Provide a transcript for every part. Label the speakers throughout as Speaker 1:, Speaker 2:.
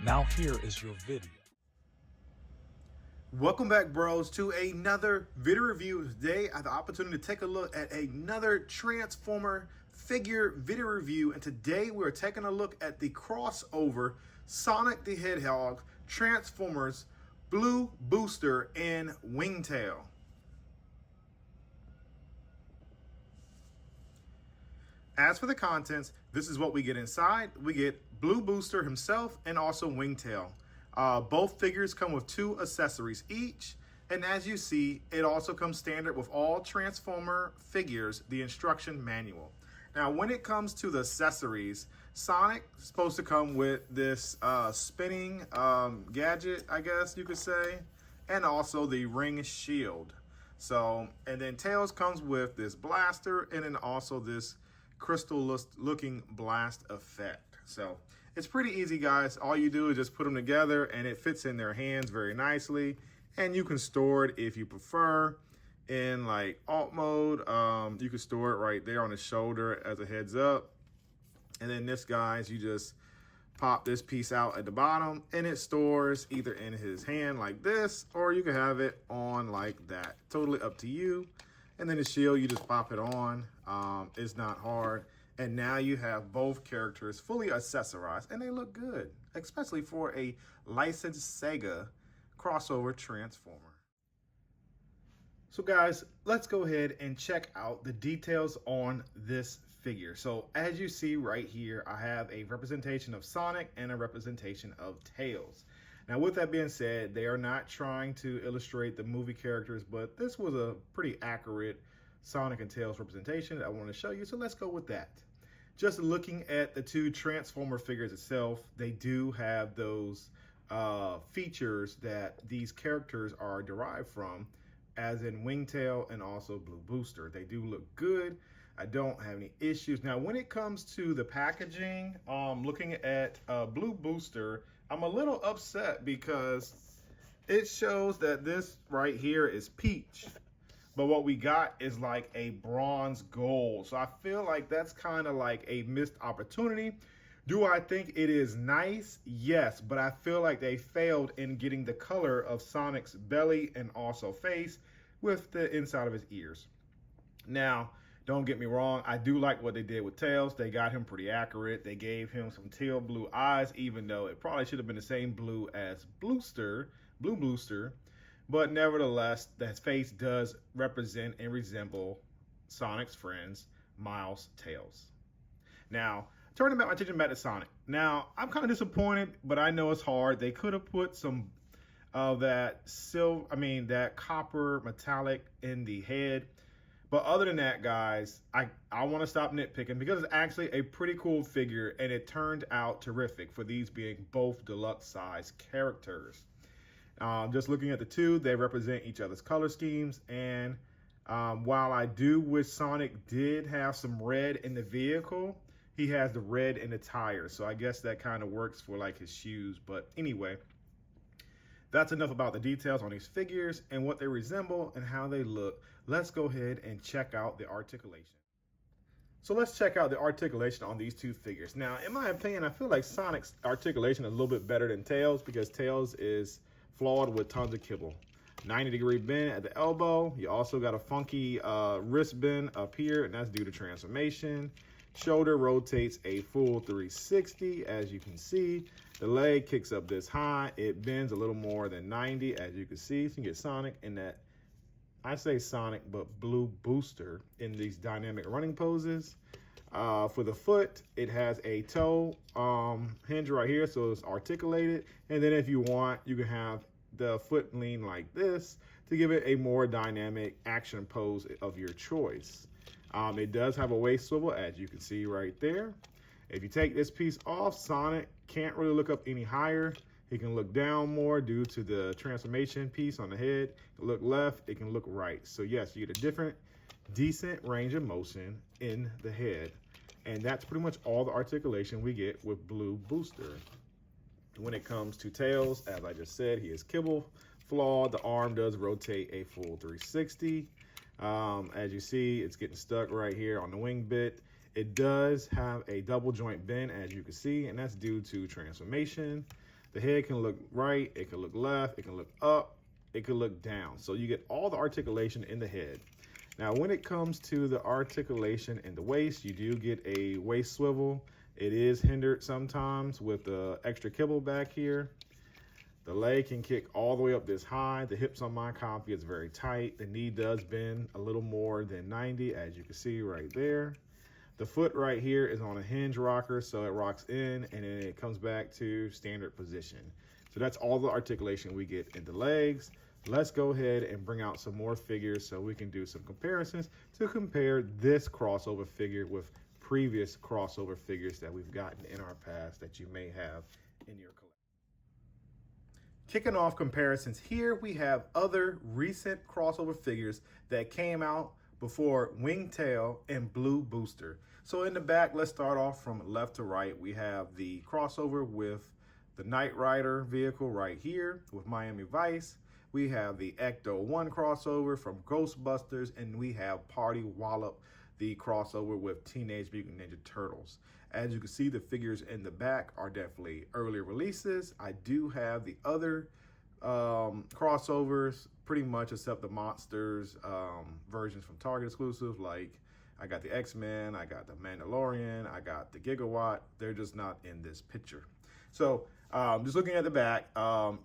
Speaker 1: Now here is your video.
Speaker 2: Welcome back, bros, to another video review. Today I have the opportunity to take a look at another Transformer figure video review, and today we're taking a look at the crossover Sonic the Hedgehog Transformers Blue Booster and Wingtail. As for the contents, this is what we get inside. We get Blue Booster himself and also Wingtail. Both figures come with 2 accessories each, and as you see, it also comes standard with all Transformer figures, the instruction manual. Now, when it comes to the accessories, Sonic is supposed to come with this spinning gadget, I guess you could say, and also the ring shield. So, and then Tails comes with this blaster, and then also this crystal-looking blast effect. So it's pretty easy, guys. All you do is just put them together and it fits in their hands very nicely, and you can store it if you prefer in like alt mode. You can store it right there on the shoulder as a heads up, and then this, guys, you just pop this piece out at the bottom and it stores either in his hand like this, or you can have it on like that. Totally up to you. And then the shield, you just pop it on. It's not hard. And now you have both characters fully accessorized, and they look good, especially for a licensed Sega crossover Transformer. So guys, let's go ahead and check out the details on this figure. So as you see right here, I have a representation of Sonic and a representation of Tails. Now, with that being said, they are not trying to illustrate the movie characters, but this was a pretty accurate Sonic and Tails representation that I want to show you, so let's go with that. Just looking at the 2 Transformer figures itself, they do have those features that these characters are derived from, as in Wingtail and also Blue Booster. They do look good. I don't have any issues. Now, when it comes to the packaging, looking at Blue Booster, I'm a little upset because it shows that this right here is peach, but what we got is like a bronze gold. So I feel like that's kind of like a missed opportunity. Do I think it is nice? Yes, but I feel like they failed in getting the color of Sonic's belly and also face with the inside of his ears. Now, don't get me wrong, I do like what they did with Tails. They got him pretty accurate. They gave him some teal blue eyes, even though it probably should have been the same blue as Blue Booster. But nevertheless, that face does represent and resemble Sonic's friends, Miles, Tails. Now, turning my attention back to Sonic. Now, I'm kind of disappointed, but I know it's hard. They could have put some of that that copper metallic in the head. But other than that, guys, I want to stop nitpicking because it's actually a pretty cool figure, and it turned out terrific for these being both deluxe size characters. Just looking at the 2, they represent each other's color schemes, and while I do wish Sonic did have some red in the vehicle, he has the red in the tires, so I guess that kind of works for like his shoes. But anyway, that's enough about the details on these figures and what they resemble and how they look. Let's go ahead and check out the articulation. So let's check out the articulation on these 2 figures. Now, in my opinion, I feel like Sonic's articulation is a little bit better than Tails because Tails is flawed with tons of kibble. 90-degree bend at the elbow. You also got a funky wrist bend up here, and that's due to transformation. Shoulder rotates a full 360, as you can see. The leg kicks up this high. It bends a little more than 90, as you can see. So you can get Sonic in that, I say Sonic, but Blue Booster in these dynamic running poses. For the foot, it has a toe hinge right here, so it's articulated. And then if you want, you can have the foot lean like this to give it a more dynamic action pose of your choice. It does have a waist swivel, as you can see right there. If you take this piece off, Sonic can't really look up any higher. He can look down more due to the transformation piece on the head. Look left, it can look right. So yes, you get a decent range of motion in the head. And that's pretty much all the articulation we get with Blue Booster. When it comes to Tails, as I just said, he is kibble flawed. The arm does rotate a full 360. As you see, it's getting stuck right here on the wing bit. It does have a double joint bend, as you can see, and that's due to transformation. The head can look right, it can look left, it can look up, it can look down. So you get all the articulation in the head. Now, when it comes to the articulation in the waist, you do get a waist swivel. It is hindered sometimes with the extra kibble back here. The leg can kick all the way up this high. The hips on my copy is very tight. The knee does bend a little more than 90, as you can see right there. The foot right here is on a hinge rocker, so it rocks in and then it comes back to standard position. So that's all the articulation we get in the legs. Let's go ahead and bring out some more figures so we can do some comparisons to compare this crossover figure with previous crossover figures that we've gotten in our past that you may have in your collection. Kicking off comparisons here, we have other recent crossover figures that came out before Wingtail and Blue Booster. So in the back, let's start off from left to right. We have the crossover with the Knight Rider vehicle right here with Miami Vice. We have the Ecto 1 crossover from Ghostbusters, and we have Party Wallop, the crossover with Teenage Mutant Ninja Turtles. As you can see, the figures in the back are definitely early releases. I do have the other crossovers, pretty much except the Monsters versions from Target exclusive. Like I got the X-Men, I got the Mandalorian, I got the Gigawatt. They're just not in this picture. So just looking at the back,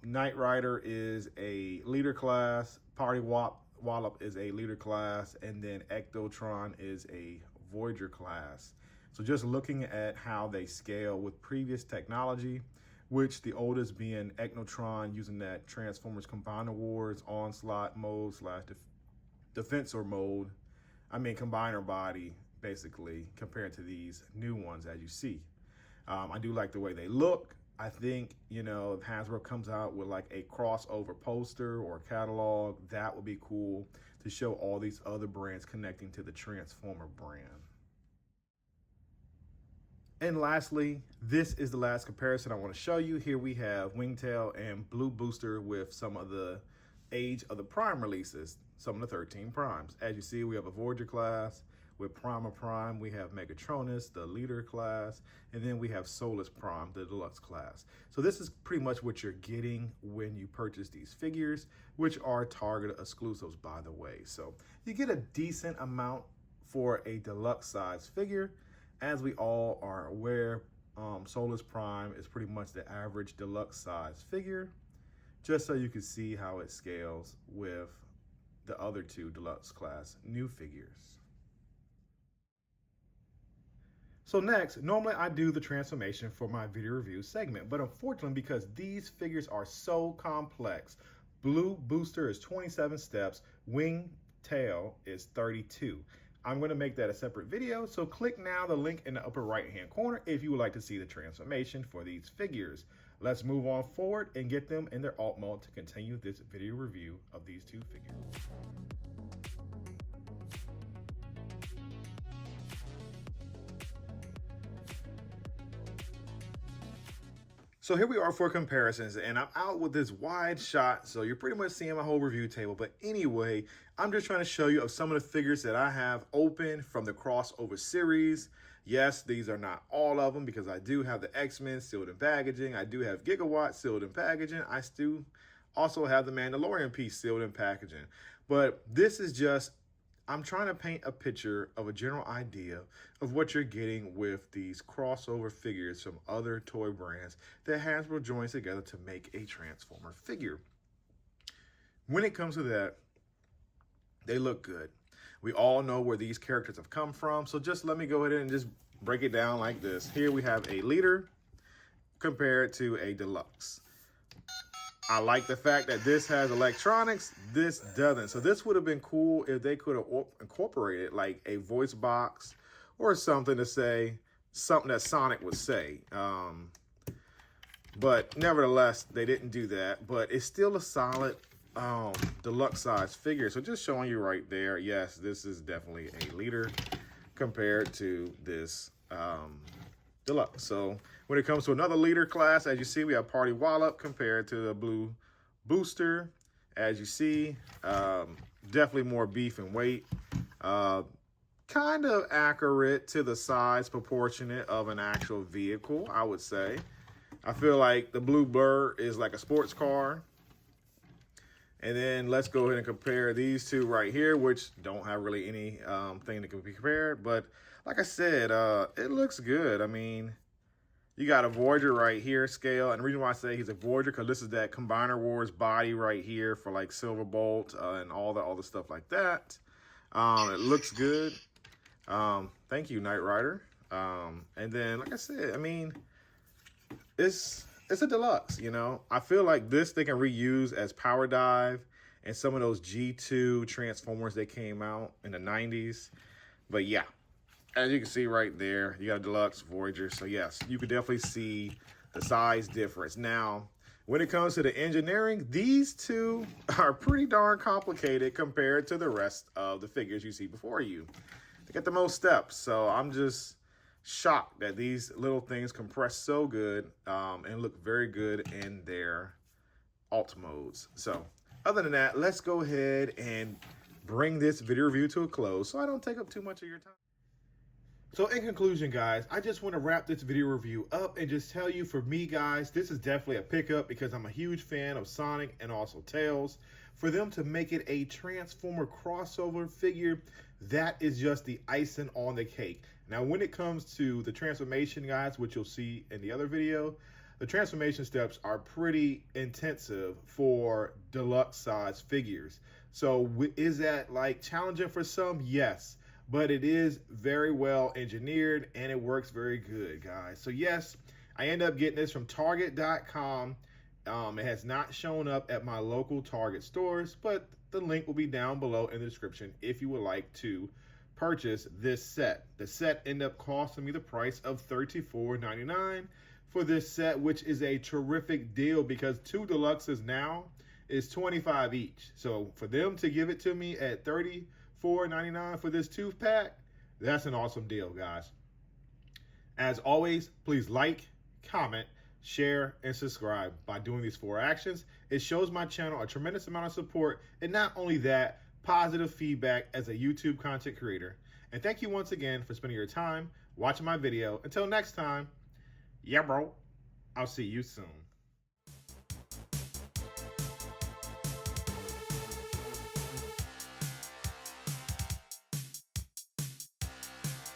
Speaker 2: Knight Rider is a leader class, Party Wallop is a leader class, and then Ectotron is a Voyager class. So just looking at how they scale with previous technology, which the oldest being Ectotron using that Transformers Combiner Wars onslaught mode / defensor mode. I mean combiner body basically compared to these new ones as you see. I do like the way they look. I think, you know, if Hasbro comes out with like a crossover poster or catalog, that would be cool to show all these other brands connecting to the Transformer brand. And lastly, this is the last comparison I want to show you. Here we have Wingtail and Blue Booster with some of the age of the Prime releases, some of the 13 Primes. As you see, we have a Voyager class. With Prima Prime, we have Megatronus, the leader class, and then we have Solus Prime, the deluxe class. So this is pretty much what you're getting when you purchase these figures, which are Target exclusives, by the way. So you get a decent amount for a deluxe size figure. As we all are aware, Solus Prime is pretty much the average deluxe size figure, just so you can see how it scales with the other two deluxe class new figures. So next, normally I do the transformation for my video review segment, but unfortunately because these figures are so complex, Blue Booster is 27 steps, Wingtail is 32. I'm going to make that a separate video, so click now the link in the upper right hand corner if you would like to see the transformation for these figures. Let's move on forward and get them in their alt mode to continue this video review of these two figures. So here we are for comparisons, and I'm out with this wide shot, so you're pretty much seeing my whole review table. But anyway, I'm just trying to show you of some of the figures that I have open from the crossover series. Yes, these are not all of them because I do have the X-Men sealed in packaging. I do have Gigawatt sealed in packaging. I still also have the Mandalorian piece sealed in packaging. But this is just, I'm trying to paint a picture of a general idea of what you're getting with these crossover figures from other toy brands that Hasbro joins together to make a Transformer figure. When it comes to that, they look good. We all know where these characters have come from, so just let me go ahead and just break it down like this. Here we have a leader compared to a deluxe. I like the fact that this has electronics, this doesn't. So this would have been cool if they could have incorporated like a voice box or something to say something that Sonic would say. But nevertheless, they didn't do that. But it's still a solid deluxe size figure. So just showing you right there, yes, this is definitely a leader compared to this deluxe. So when it comes to another leader class, as you see, we have Party Wallop compared to the Blue Booster. As you see, definitely more beef and weight. Kind of accurate to the size proportionate of an actual vehicle, I would say. I feel like the blue blur is like a sports car. And then let's go ahead and compare these two right here, which don't have really any thing that can be compared. But like I said, it looks good. I mean, you got a Voyager right here, scale. And the reason why I say he's a Voyager, because this is that Combiner Wars body right here for like Silverbolt and all the stuff like that. It looks good. Thank you, Knight Rider. And then, like I said, I mean, it's a deluxe, you know. I feel like this they can reuse as Power Dive and some of those G2 Transformers that came out in the 90s. But yeah, as you can see right there, you got a deluxe Voyager. So yes, you could definitely see the size difference. Now, when it comes to the engineering, these two are pretty darn complicated compared to the rest of the figures you see before you. They got the most steps, so I'm just shocked that these little things compress so good and look very good in their alt modes. So other than that, let's go ahead and bring this video review to a close so I don't take up too much of your time. So in conclusion, guys, I just want to wrap this video review up and just tell you, for me, guys, this is definitely a pickup because I'm a huge fan of Sonic and also Tails. For them to make it a Transformer crossover figure, that is just the icing on the cake. Now, when it comes to the transformation, guys, which you'll see in the other video, the transformation steps are pretty intensive for deluxe size figures. So is that like challenging for some? Yes. But it is very well engineered and it works very good, guys. So yes, I end up getting this from Target.com. It has not shown up at my local Target stores, but the link will be down below in the description if you would like to purchase this set. The set ended up costing me the price of $34.99 for this set, which is a terrific deal because 2 deluxes now is $25 each. So for them to give it to me at $34.99 for this 2-pack, that's an awesome deal, guys. As always, please like, comment, share, and subscribe. By doing these 4 actions, it shows my channel a tremendous amount of support, and not only that, positive feedback as a YouTube content creator. And thank you once again for spending your time watching my video. Until next time, yeah, bro, I'll see you soon.